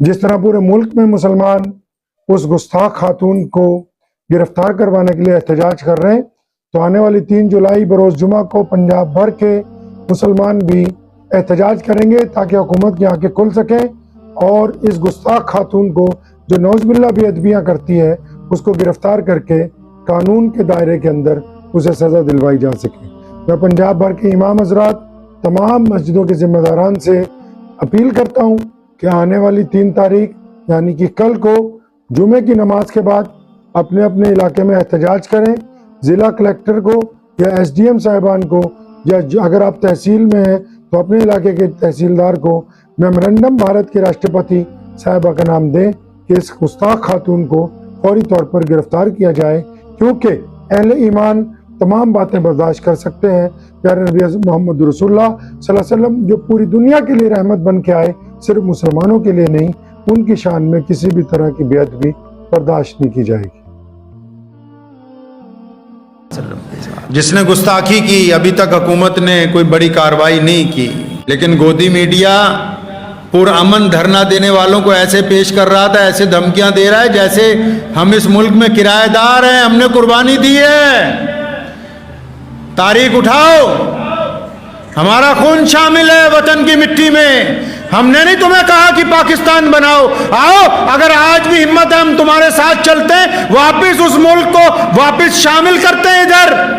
जिस तरह पूरे मुल्क में मुसलमान उस गुस्ताख खातून को गिरफ्तार करवाने के लिए एहतजाज कर रहे हैं, तो आने वाली 3 जुलाई बरोज़ जुमा को पंजाब भर के मुसलमान भी एहतजाज करेंगे ताकि हुकूमत की आंखें खुल सकें और इस गुस्ताख खातून को जो नौज़बिल्लाह बेअदबियाँ करती है उसको गिरफ्तार करके कानून के दायरे के अंदर उसे सज़ा दिलवाई जा सके। मैं पंजाब भर के इमाम हज़रात, तमाम मस्जिदों के ज़िम्मेदारान से अपील करता हूँ कि आने वाली 3 तारीख यानी कि कल को जुमे की नमाज के बाद अपने अपने इलाके में एहतजाज करें। ज़िला कलेक्टर को या SDM साहिबान को, या अगर आप तहसील में हैं तो अपने इलाके के तहसीलदार को मेमोरेंडम भारत के राष्ट्रपति साहिबा का नाम दें कि इस गुस्ताख खातून को फौरी तौर पर गिरफ्तार किया जाए, क्योंकि अहले ईमान तमाम बातें बर्दाश्त कर सकते हैं। प्यारे नबी मोहम्मद रसूलुल्लाह सल्लल्लाहु अलैहि वसल्लम जो पूरी दुनिया के लिए रहमत बन के आए, सिर्फ मुसलमानों के लिए नहीं, उनकी शान में किसी भी तरह की बेअदबी बर्दाश्त नहीं की जाएगी। जिसने गुस्ताखी की अभी तक हुकूमत ने कोई बड़ी कार्रवाई नहीं की, लेकिन गोदी मीडिया पुरअमन धरना देने वालों को ऐसे पेश कर रहा था, ऐसे धमकियां दे रहा है जैसे हम इस मुल्क में किराएदार हैं, हमने कुर्बानी दी है। तारीख उठाओ, हमारा खून शामिल है वतन की मिट्टी में। हमने नहीं तुम्हें कहा कि पाकिस्तान बनाओ, आओ, अगर आज भी हिम्मत है हम तुम्हारे साथ चलते हैं, वापिस उस मुल्क को वापिस शामिल करते हैं इधर।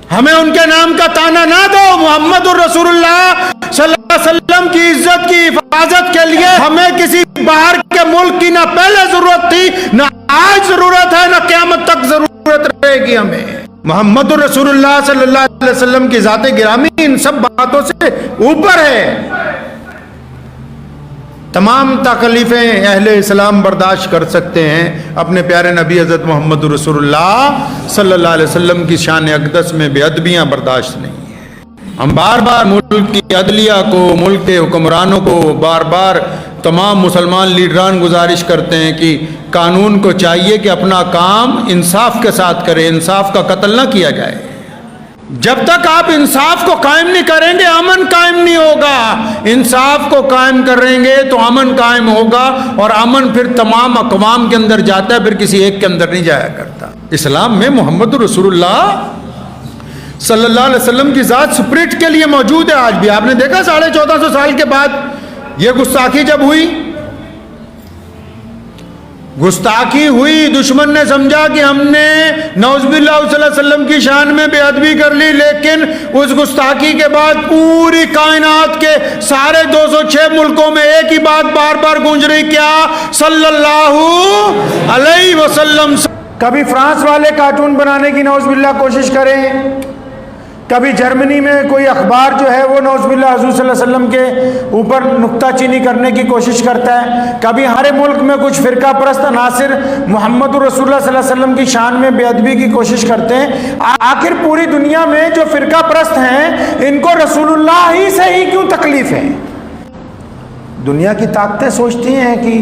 हमें उनके नाम का ताना ना दो। मोहम्मदुर रसूलुल्लाह सल्लल्लाहु अलैहि वसल्लम की इज्जत की हिफाजत के लिए हमें किसी बाहर के मुल्क की ना पहले जरूरत थी, ना आज जरूरत है, ना क़यामत तक जरूरत रहेगी। हमें मोहम्मदुर रसूलुल्लाह सल्लल्लाहु अलैहि वसल्लम की ज़ात गिरामी इन सब बातों से ऊपर है। तमाम तकलीफ़ें अहले इस्लाम बर्दाश्त कर सकते हैं, अपने प्यारे नबी हज़रत मोहम्मद रसूलुल्लाह सल्लल्लाहु अलैहि वसल्लम की शान अक़दस में बेअदबियाँ बर्दाश्त नहीं है। हम बार बार मुल्क की अदलिया को, मुल्क के हुक्मरानों को बार बार तमाम मुसलमान लीडरान गुजारिश करते हैं कि कानून को चाहिए कि अपना काम इंसाफ के साथ करे, इंसाफ का कत्ल ना किया जाए। जब तक आप इंसाफ को कायम नहीं करेंगे, अमन कायम नहीं होगा। इंसाफ को कायम करेंगे तो अमन कायम होगा, और अमन फिर तमाम अक़वाम के अंदर जाता है, फिर किसी एक के अंदर नहीं जाया करता। इस्लाम में मोहम्मद रसूलुल्लाह सल्लल्लाहु अलैहि वसल्लम की ज़ात स्पिरिट के लिए मौजूद है। आज भी आपने देखा 1450 साल के बाद ये गुस्ताखी जब हुई, गुस्ताखी हुई, दुश्मन ने समझा कि हमने नौज़बिल्लाह सल्लल्लाहु अलैहि वसल्लम की शान में बेअदबी कर ली, लेकिन उस गुस्ताखी के बाद पूरी कायनात के सारे 206 मुल्कों में एक ही बात बार बार गूंज रही, क्या? सल्लल्लाहु अलैहि वसल्लम। कभी फ्रांस वाले कार्टून बनाने की नौज़बिल्लाह कोशिश करें, कभी जर्मनी में कोई अखबार जो है वो नौज़बिल्लाह हुज़ूर सल्लल्लाहु अलैहि वसल्लम के ऊपर नुक्ताचीनी करने की कोशिश करता है, कभी हर मुल्क में कुछ फ़िरका परस्त अनासिर मोहम्मद रसूलुल्लाह सल्लल्लाहु अलैहि वसल्लम की शान में बेअदबी की कोशिश करते हैं। आखिर पूरी दुनिया में जो फ़िरका परस्त हैं, इनको रसूलुल्लाह ही से ही क्यों तकलीफ़ है? दुनिया की ताकतें सोचती हैं कि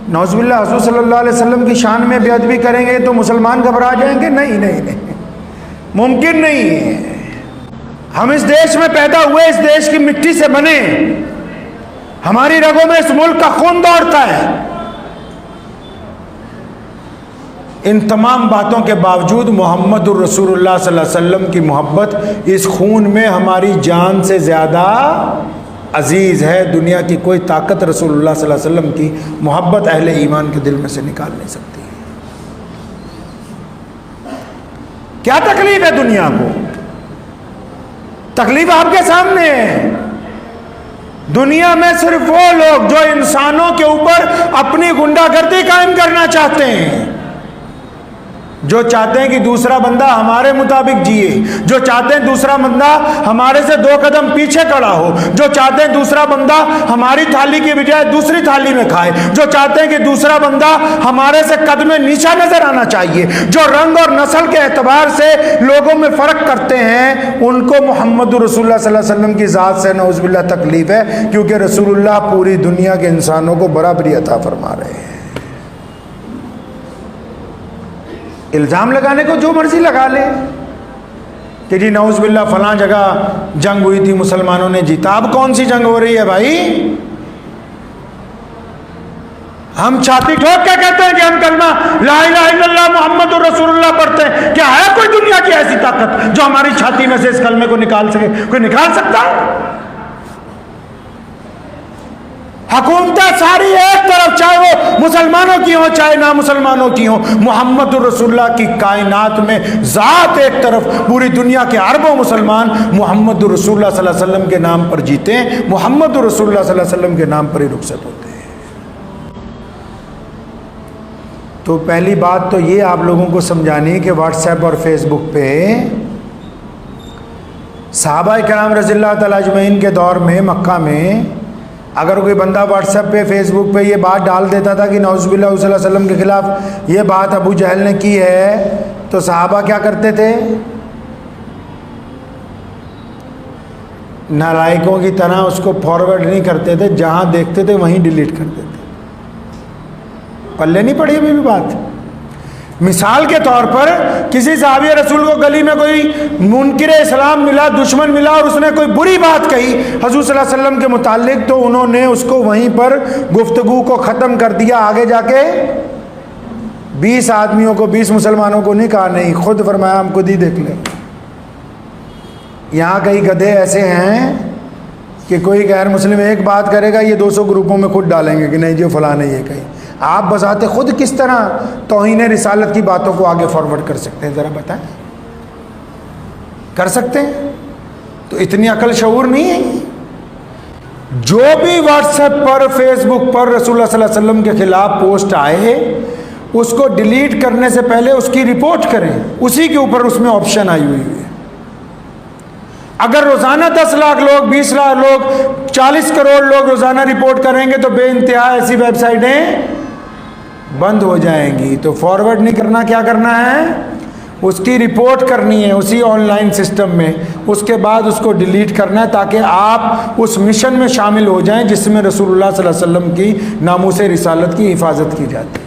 नौज़बिल्लाह हुज़ूर सल्लल्लाहु अलैहि वसल्लम की शान में बेअदबी करेंगे तो मुसलमान घबरा जाएंगे। नहीं नहीं नहीं, मुमकिन नहीं है। हम इस देश में पैदा हुए, इस देश की मिट्टी से बने, हमारी रगों में इस मुल्क का खून दौड़ता है। इन तमाम बातों के बावजूद मोहम्मदुर रसूलुल्लाह सल्लल्लाहु अलैहि वसल्लम की मोहब्बत इस खून में हमारी जान से ज़्यादा अजीज़ है। दुनिया की कोई ताकत रसूलुल्लाह सल्लल्लाहु अलैहि वसल्लम की मोहब्बत अहले ईमान के दिल में से निकाल नहीं सकती। क्या तकलीफ है दुनिया को? तकलीफ आपके सामने है। दुनिया में सिर्फ वो लोग जो इंसानों के ऊपर अपनी गुंडागर्दी कायम करना चाहते हैं, जो चाहते हैं कि दूसरा बंदा हमारे मुताबिक जिए, जो चाहते हैं दूसरा बंदा हमारे से 2 कदम पीछे खड़ा हो, जो चाहते हैं दूसरा बंदा हमारी थाली की बजाय दूसरी थाली में खाए, जो चाहते हैं कि दूसरा बंदा हमारे से कद में नीचा नजर आना चाहिए, जो रंग और नस्ल के एतबार से लोगों में फर्क करते हैं, उनको मोहम्मद रसूलुल्लाह सल्लल्लाहु अलैहि वसल्लम की ज़ात से नौज़ुबिल्लाह तकलीफ है, क्योंकि रसूलुल्लाह पूरी दुनिया के इंसानों को बराबरी अता फरमा रहे हैं। इल्ज़ाम लगाने को जो मर्जी लगा ले, کہ جی نعوذ باللہ فلاں جگہ جنگ ہوئی تھی مسلمانوں نے جیتا. اب کون سی جنگ ہو رہی ہے بھائی؟ ہم چھاتی ٹھوک کے کہتے ہیں کہ ہم کلمہ لا الہ الا اللہ محمد رسول اللہ پڑھتے ہیں. کیا ہے کوئی دنیا کی ایسی طاقت جو ہماری چھاتی میں سے اس کلمے کو نکال سکے؟ کوئی نکال سکتا ہے؟ حکومتیں ساری ایک طرف، چاہے وہ مسلمانوں کی ہوں چاہے نہ مسلمانوں کی ہوں. محمد رسول اللہ کی کائنات میں ذات ایک طرف، پوری دنیا کے اربوں مسلمان محمد رسول اللہ صلی اللہ علیہ وسلم کے نام پر جیتے ہیں، محمد رسول اللہ صلی اللہ علیہ وسلم کے نام پر ہی رخصت ہوتے ہیں. تو پہلی بات تو یہ آپ لوگوں کو سمجھانی کہ واٹس ایپ اور فیس بک پہ صحابہ کرام رضی اللہ تعالیٰ اجمعین کے دور میں مکہ میں اگر کوئی بندہ واٹس ایپ پہ فیس بک پہ یہ بات ڈال دیتا تھا کہ نعوذ باللہ صلی اللہ علیہ وسلم کے خلاف یہ بات ابو جہل نے کی ہے، تو صحابہ کیا کرتے تھے؟ نالائقوں کی طرح اس کو فارورڈ نہیں کرتے تھے، جہاں دیکھتے تھے وہیں ڈیلیٹ کرتے تھے. پلے نہیں پڑی ابھی بھی بات. مثال کے طور پر کسی صحابی رسول کو گلی میں کوئی منکر اسلام ملا، دشمن ملا، اور اس نے کوئی بری بات کہی حضور صلی اللہ علیہ وسلم کے متعلق، تو انہوں نے اس کو وہیں پر گفتگو کو ختم کر دیا. آگے جا کے 20 آدمیوں کو، 20 مسلمانوں کو نہیں کہا، نہیں، خود فرمایا ہم خود ہی دیکھ لیں. یہاں کئی گدھے ایسے ہیں کہ کوئی غیر مسلم ایک بات کرے گا، یہ 200 گروپوں میں خود ڈالیں گے کہ نہیں جو فلاں نے یہ کہی. آپ بذات خود کس طرح توہین رسالت کی باتوں کو آگے فارورڈ کر سکتے ہیں؟ ذرا بتائیں. کر سکتے ہیں؟ تو اتنی عقل شعور نہیں ہے. جو بھی واٹس ایپ پر، فیس بک پر رسول اللہ صلی اللہ علیہ وسلم کے خلاف پوسٹ آئے، اس کو ڈیلیٹ کرنے سے پہلے اس کی رپورٹ کریں. اسی کے اوپر اس میں آپشن آئی ہوئی ہے. اگر روزانہ 10 لاکھ لوگ، 20 لاکھ لوگ، 40 کروڑ لوگ روزانہ رپورٹ کریں گے تو بے انتہا ایسی ویب سائٹیں بند ہو جائیں گی. تو فارورڈ نہیں کرنا، کیا کرنا ہے؟ اس کی رپورٹ کرنی ہے اسی آن لائن سسٹم میں. اس کے بعد اس کو ڈیلیٹ کرنا ہے تاکہ آپ اس مشن میں شامل ہو جائیں جس میں رسول اللہ صلی اللہ علیہ وسلم کی ناموس رسالت کی حفاظت کی جاتی ہے.